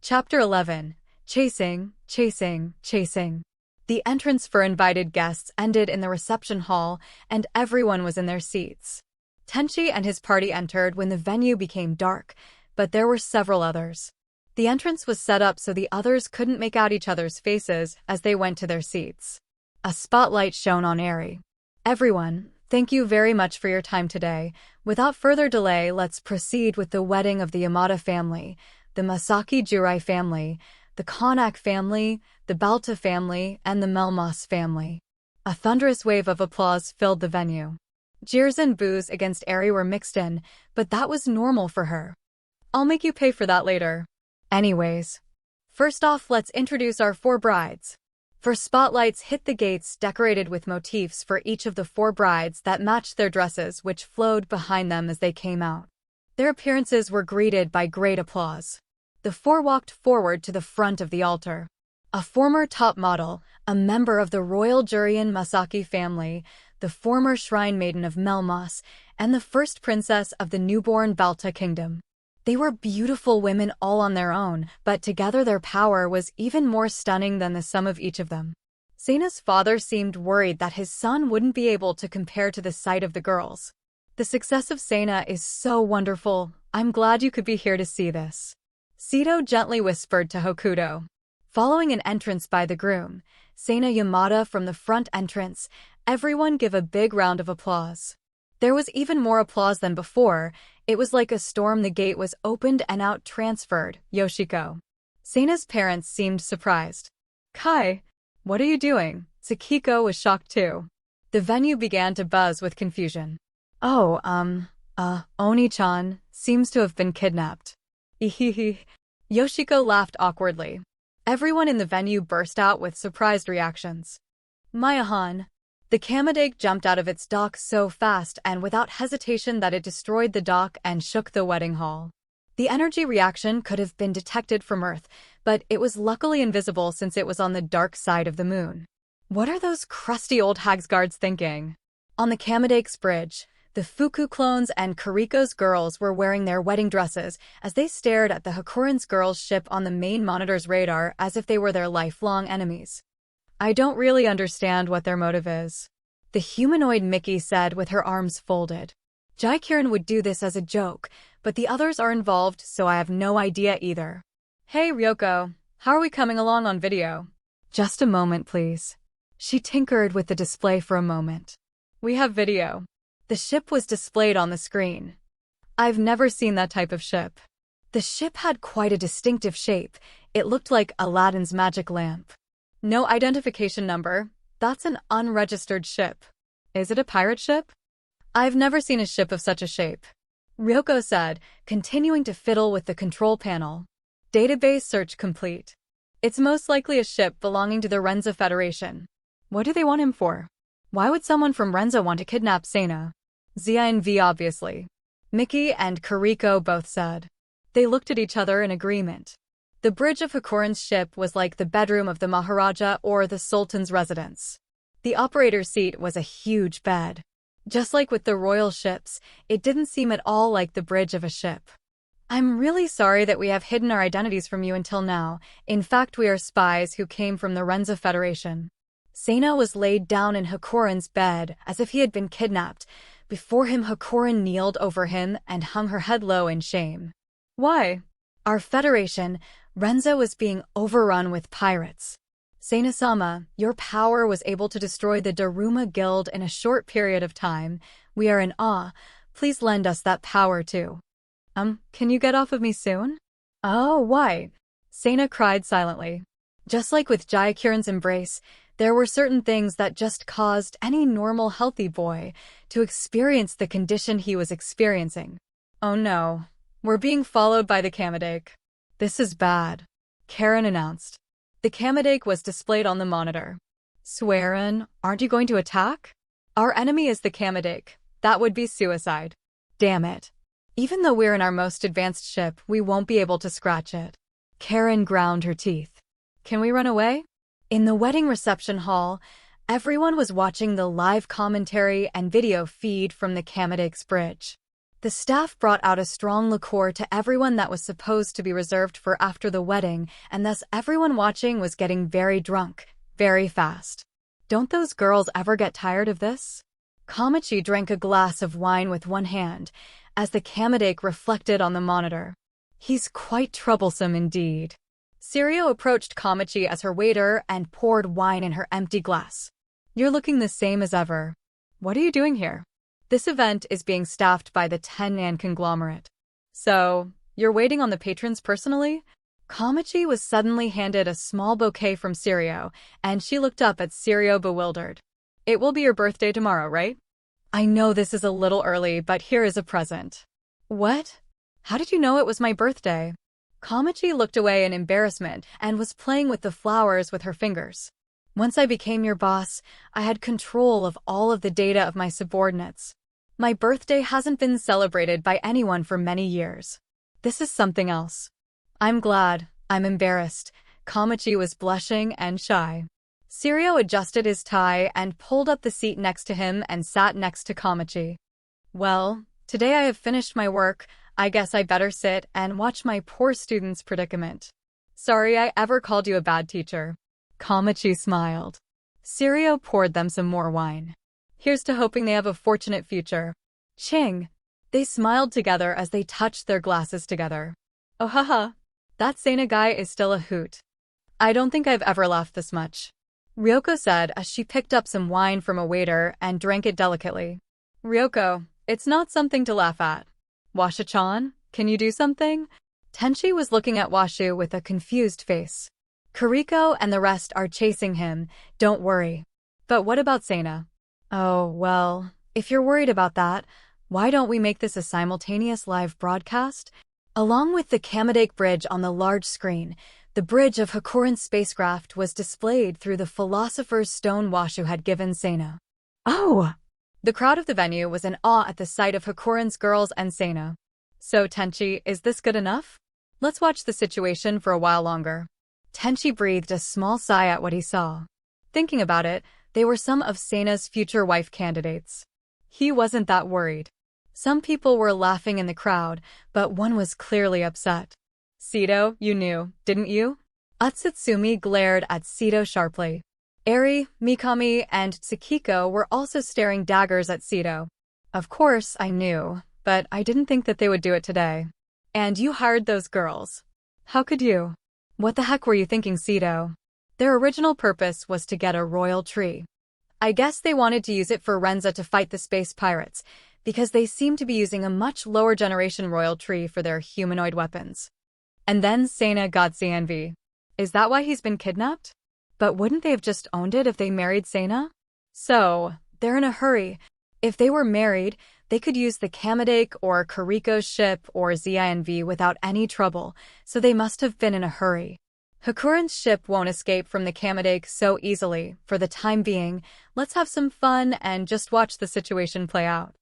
Chapter 11. Chasing, Chasing, Chasing. The entrance for invited guests ended in the reception hall, and everyone was in their seats. Tenchi and his party entered when the venue became dark, but there were several others. The entrance was set up so the others couldn't make out each other's faces as they went to their seats. A spotlight shone on Eri. Everyone, thank you very much for your time today. Without further delay, let's proceed with the wedding of the Yamada family, the Masaki Jurai family, the Konak family, the Balta family, and the Melmoss family. A thunderous wave of applause filled the venue. Jeers and boos against Eri were mixed in, but that was normal for her. I'll make you pay for that later. Anyways, first off, let's introduce our 4 brides. First, spotlights hit the gates decorated with motifs for each of the 4 brides that matched their dresses, which flowed behind them as they came out. Their appearances were greeted by great applause. The 4 walked forward to the front of the altar. A former top model, a member of the royal Jurian Masaki family, the former shrine maiden of Melmoss, and the first princess of the newborn Balta kingdom. They were beautiful women all on their own, but together their power was even more stunning than the sum of each of them. Seina's father seemed worried that his son wouldn't be able to compare to the sight of the girls. The success of Seina is so wonderful. I'm glad you could be here to see this. Sito gently whispered to Hokuto. Following an entrance by the groom, Seina Yamada from the front entrance, everyone give a big round of applause. There was even more applause than before. It was like a storm. The gate was opened and out transferred. Yoshiko. Seina's parents seemed surprised. Kai, what are you doing? Tsukiko was shocked too. The venue began to buzz with confusion. Oh, Oni-chan seems to have been kidnapped. Ehehe. Yoshiko laughed awkwardly. Everyone in the venue burst out with surprised reactions. Maya-han. The Kamedake jumped out of its dock so fast and without hesitation that it destroyed the dock and shook the wedding hall. The energy reaction could have been detected from Earth, but it was luckily invisible since it was on the dark side of the moon. What are those crusty old hags guards thinking? On the Kamedake's bridge, the Fuku clones and Kariko's girls were wearing their wedding dresses as they stared at the Hakuren's girls' ship on the main monitor's radar as if they were their lifelong enemies. I don't really understand what their motive is, the humanoid Mickey said with her arms folded. Jaikirin would do this as a joke, but the others are involved, so I have no idea either. Hey Ryoko, how are we coming along on video? Just a moment, please. She tinkered with the display for a moment. We have video. The ship was displayed on the screen. I've never seen that type of ship. The ship had quite a distinctive shape. It looked like Aladdin's magic lamp. No identification number. That's an unregistered ship. Is it a pirate ship? I've never seen a ship of such a shape. Ryoko said, continuing to fiddle with the control panel. Database search complete. It's most likely a ship belonging to the Renza Federation. What do they want him for? Why would someone from Renza want to kidnap Seina? Zia and V obviously. Mickey and Kariko both said. They looked at each other in agreement. The bridge of Hakuren's ship was like the bedroom of the Maharaja or the Sultan's residence. The operator's seat was a huge bed. Just like with the royal ships, it didn't seem at all like the bridge of a ship. I'm really sorry that we have hidden our identities from you until now. In fact, we are spies who came from the Renza Federation. Seina was laid down in Hakuren's bed as if he had been kidnapped. Before him, Hakuren kneeled over him and hung her head low in shame. Why? Our federation, Renza, was being overrun with pirates. Seina-sama, your power was able to destroy the Daruma Guild in a short period of time. We are in awe. Please lend us that power too. Can you get off of me soon? Oh, why? Seina cried silently. Just like with Jaikirin's embrace, there were certain things that just caused any normal healthy boy to experience the condition he was experiencing. Oh no. We're being followed by the Kamedake. This is bad, Karen announced. The Kamedake was displayed on the monitor. Swearin, aren't you going to attack? Our enemy is the Kamedake. That would be suicide. Damn it. Even though we're in our most advanced ship, we won't be able to scratch it. Karen ground her teeth. Can we run away? In the wedding reception hall, everyone was watching the live commentary and video feed from the Kamedake's bridge. The staff brought out a strong liqueur to everyone that was supposed to be reserved for after the wedding, and thus everyone watching was getting very drunk, very fast. Don't those girls ever get tired of this? Kamachi drank a glass of wine with one hand, as the kamedake reflected on the monitor. He's quite troublesome indeed. Sirio approached Kamachi as her waiter and poured wine in her empty glass. You're looking the same as ever. What are you doing here? This event is being staffed by the Tennan conglomerate. So, you're waiting on the patrons personally? Kamachi was suddenly handed a small bouquet from Sirio, and she looked up at Sirio bewildered. It will be your birthday tomorrow, right? I know this is a little early, but here is a present. What? How did you know it was my birthday? Kamachi looked away in embarrassment and was playing with the flowers with her fingers. Once I became your boss, I had control of all of the data of my subordinates. My birthday hasn't been celebrated by anyone for many years. This is something else. I'm glad. I'm embarrassed. Kamachi was blushing and shy. Sirio adjusted his tie and pulled up the seat next to him and sat next to Kamachi. Well, today I have finished my work. I guess I better sit and watch my poor student's predicament. Sorry I ever called you a bad teacher. Kamachi smiled. Sirio poured them some more wine. Here's to hoping they have a fortunate future. Ching. They smiled together as they touched their glasses together. Oh haha. That Sena guy is still a hoot. I don't think I've ever laughed this much. Ryoko said as she picked up some wine from a waiter and drank it delicately. Ryoko, it's not something to laugh at. Washa-chan, can you do something? Tenchi was looking at Washu with a confused face. Kariko and the rest are chasing him, don't worry. But what about Sena? Oh, well, if you're worried about that, why don't we make this a simultaneous live broadcast? Along with the kamedake bridge on the large screen, the bridge of Hakuren's spacecraft was displayed through the Philosopher's Stone Washu had given Sena. Oh! The crowd of the venue was in awe at the sight of Hakuren's girls and Sena. So, Tenchi, is this good enough? Let's watch the situation for a while longer. Tenchi breathed a small sigh at what he saw. Thinking about it, they were some of Sena's future wife candidates. He wasn't that worried. Some people were laughing in the crowd, but one was clearly upset. Sito, you knew, didn't you? Utsutsumi glared at Sito sharply. Eri, Mikami, and Tsukiko were also staring daggers at Sito. Of course, I knew, but I didn't think that they would do it today. And you hired those girls. How could you? What the heck were you thinking, Sito? Their original purpose was to get a royal tree. I guess they wanted to use it for Renza to fight the space pirates, because they seemed to be using a much lower generation royal tree for their humanoid weapons. And then Sena got CNV. Is that why he's been kidnapped? But wouldn't they have just owned it if they married Sena? So, they're in a hurry. If they were married, they could use the kamedake or Kariko's ship or ZINV without any trouble, so they must have been in a hurry. Hakuren's ship won't escape from the kamedake so easily. For the time being, let's have some fun and just watch the situation play out.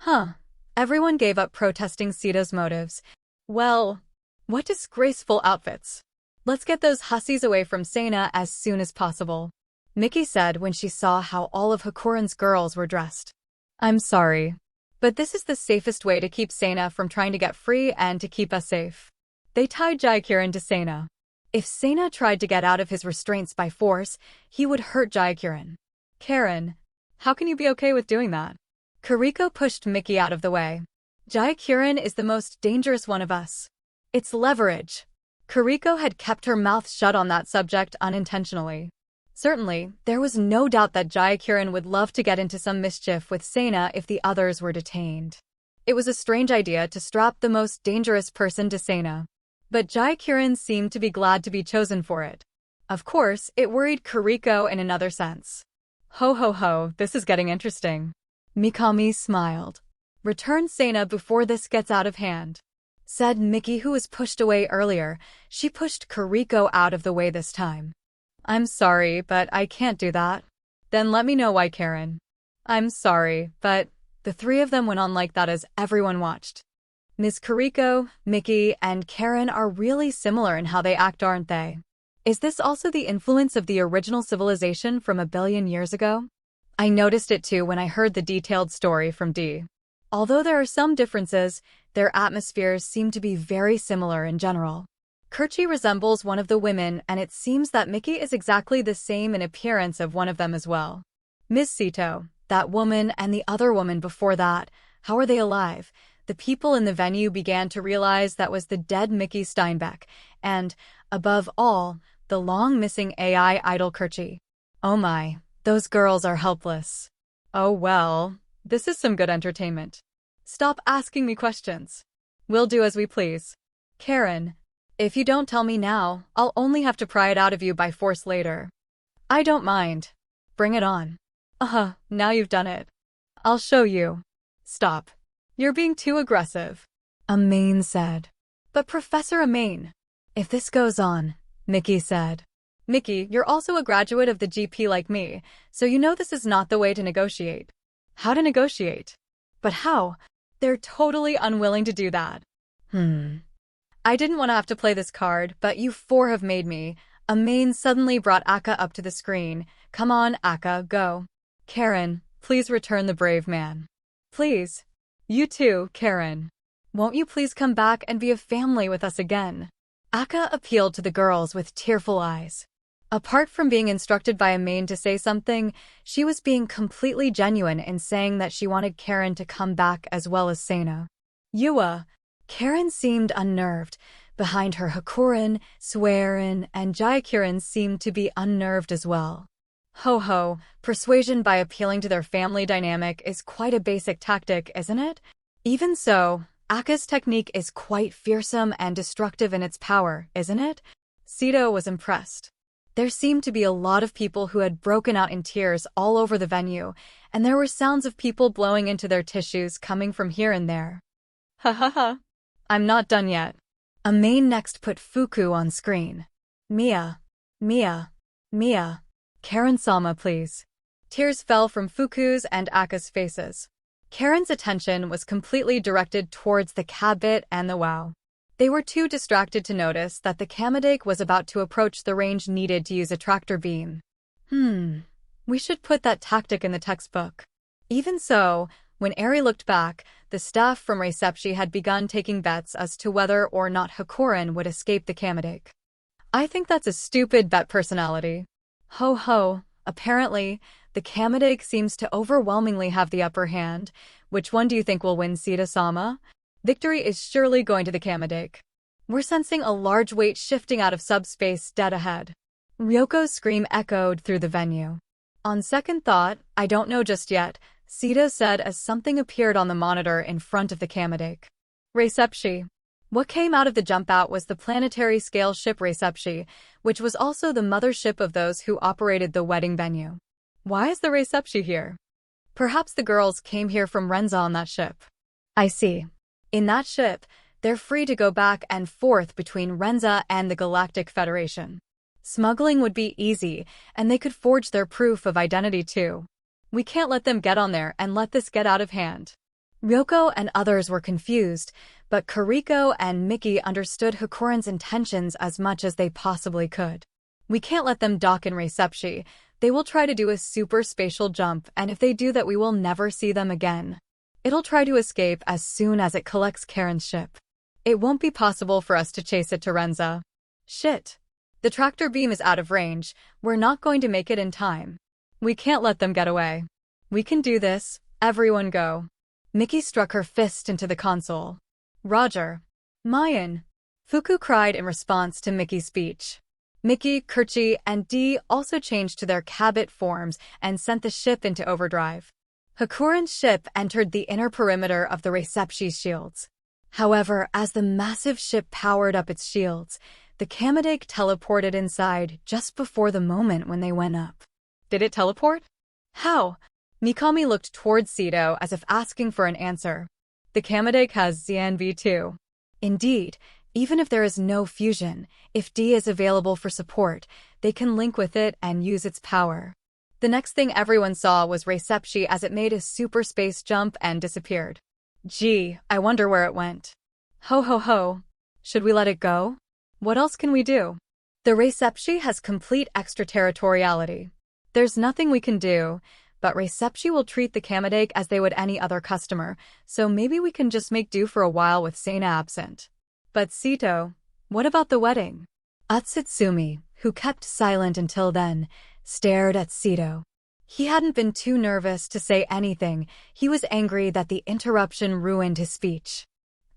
Huh. Everyone gave up protesting Sito's motives. Well, what disgraceful outfits. Let's get those hussies away from Sena as soon as possible, Miki said when she saw how all of Hakuren's girls were dressed. I'm sorry, but this is the safest way to keep Sena from trying to get free and to keep us safe. They tied Jaikirin to Sena. If Sena tried to get out of his restraints by force, he would hurt Jaikirin. Karen, how can you be okay with doing that? Kariko pushed Miki out of the way. Jaikirin is the most dangerous one of us. It's leverage. Kariko had kept her mouth shut on that subject unintentionally. Certainly, there was no doubt that Jaikirin would love to get into some mischief with Sena if the others were detained. It was a strange idea to strap the most dangerous person to Sena. But Jaikirin seemed to be glad to be chosen for it. Of course, it worried Kariko in another sense. Ho ho ho, this is getting interesting. Mikami smiled. Return Sena before this gets out of hand, said Miki, who was pushed away earlier. She pushed Kariko out of the way this time. I'm sorry, but I can't do that. Then let me know why, Karen. I'm sorry, but the three of them went on like that as everyone watched. Ms. Kariko, Miki, and Karen are really similar in how they act, aren't they? Is this also the influence of the original civilization from a billion years ago? I noticed it too when I heard the detailed story from D. Although there are some differences, their atmospheres seem to be very similar in general. Kirchi resembles one of the women, and it seems that Miki is exactly the same in appearance of one of them as well. Ms. Sito, that woman and the other woman before that, how are they alive? The people in the venue began to realize that was the dead Mickey Steinbeck, and, above all, the long-missing AI idol Kirchi. Oh my, those girls are helpless. Oh well, this is some good entertainment. Stop asking me questions. We'll do as we please. Karen, if you don't tell me now, I'll only have to pry it out of you by force later. I don't mind. Bring it on. Now you've done it. I'll show you. Stop. You're being too aggressive. Amain said. But Professor Amain. If this goes on, Mickey said. Mickey, you're also a graduate of the GP like me, so you know this is not the way to negotiate. How to negotiate? But how? They're totally unwilling to do that. I didn't want to have to play this card, but you four have made me. Amain suddenly brought Akka up to the screen. Come on, Akka, go. Karen, please return the brave man. Please. You too, Karen. Won't you please come back and be a family with us again? Akka appealed to the girls with tearful eyes. Apart from being instructed by Amain to say something, she was being completely genuine in saying that she wanted Karen to come back as well as Sana. Yua. Karen seemed unnerved. Behind her, Hakurin, Suerin, and Jaikirin seemed to be unnerved as well. Ho-ho, persuasion by appealing to their family dynamic is quite a basic tactic, isn't it? Even so, Akka's technique is quite fearsome and destructive in its power, isn't it? Sito was impressed. There seemed to be a lot of people who had broken out in tears all over the venue, and there were sounds of people blowing into their tissues coming from here and there. Ha ha ha. I'm not done yet. Amain next put Fuku on screen. Mia. Karen-sama, please. Tears fell from Fuku's and Akka's faces. Karen's attention was completely directed towards the Kabit and the WoW. They were too distracted to notice that the Kamadake was about to approach the range needed to use a tractor beam. We should put that tactic in the textbook. Even so, when Eri looked back, the staff from Reception had begun taking bets as to whether or not Hakurin would escape the Kamadake. I think that's a stupid bet personality. Ho ho, apparently, the Kamadake seems to overwhelmingly have the upper hand. Which one do you think will win, Sita-sama? Victory is surely going to the Kamadake. We're sensing a large weight shifting out of subspace dead ahead. Ryoko's scream echoed through the venue. On second thought, I don't know just yet, Sita said as something appeared on the monitor in front of the Kamadake. Reception. What came out of the jump-out was the planetary-scale ship Reception, which was also the mothership of those who operated the wedding venue. Why is the Reception here? Perhaps the girls came here from Renza on that ship. I see. In that ship, they're free to go back and forth between Renza and the Galactic Federation. Smuggling would be easy, and they could forge their proof of identity too. We can't let them get on there and let this get out of hand. Ryoko and others were confused, but Kariko and Miki understood Hakurin's intentions as much as they possibly could. We can't let them dock in Reception. They will try to do a super spatial jump, and if they do that, we will never see them again. It'll try to escape as soon as it collects Karen's ship. It won't be possible for us to chase it to Renza. Shit. The tractor beam is out of range. We're not going to make it in time. We can't let them get away. We can do this. Everyone go. Miki struck her fist into the console. Roger. Mayan. Fuku cried in response to Miki's speech. Miki, Kirchi, and Dee also changed to their Kabit forms and sent the ship into overdrive. Hakurin's ship entered the inner perimeter of the Reception's shields. However, as the massive ship powered up its shields, the Kamadake teleported inside just before the moment when they went up. Did it teleport? How? Mikami looked towards Sito as if asking for an answer. The Kamadake has ZNB too. Indeed, even if there is no fusion, if D is available for support, they can link with it and use its power. The next thing everyone saw was Reception as it made a super space jump and disappeared. Gee, I wonder where it went. Ho ho ho. Should we let it go? What else can we do? The Reception has complete extraterritoriality. There's nothing we can do, but Recepshi will treat the Kamedake as they would any other customer, so maybe we can just make do for a while with Sana absent. But Sito, what about the wedding? Utsutsumi, who kept silent until then, stared at Sito. He hadn't been too nervous to say anything. He was angry that the interruption ruined his speech.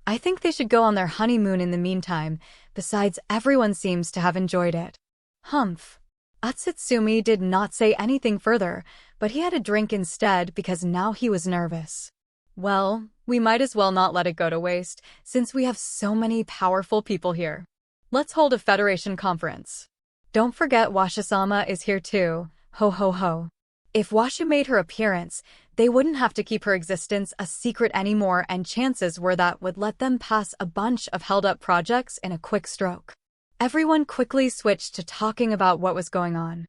I think they should go on their honeymoon in the meantime. Besides, everyone seems to have enjoyed it. Humph. Utsutsumi did not say anything further, but he had a drink instead because now he was nervous. Well, we might as well not let it go to waste, since we have so many powerful people here. Let's hold a Federation conference. Don't forget Washisama is here too. Ho ho ho. If Washu made her appearance, they wouldn't have to keep her existence a secret anymore, and chances were that would let them pass a bunch of held-up projects in a quick stroke. Everyone quickly switched to talking about what was going on.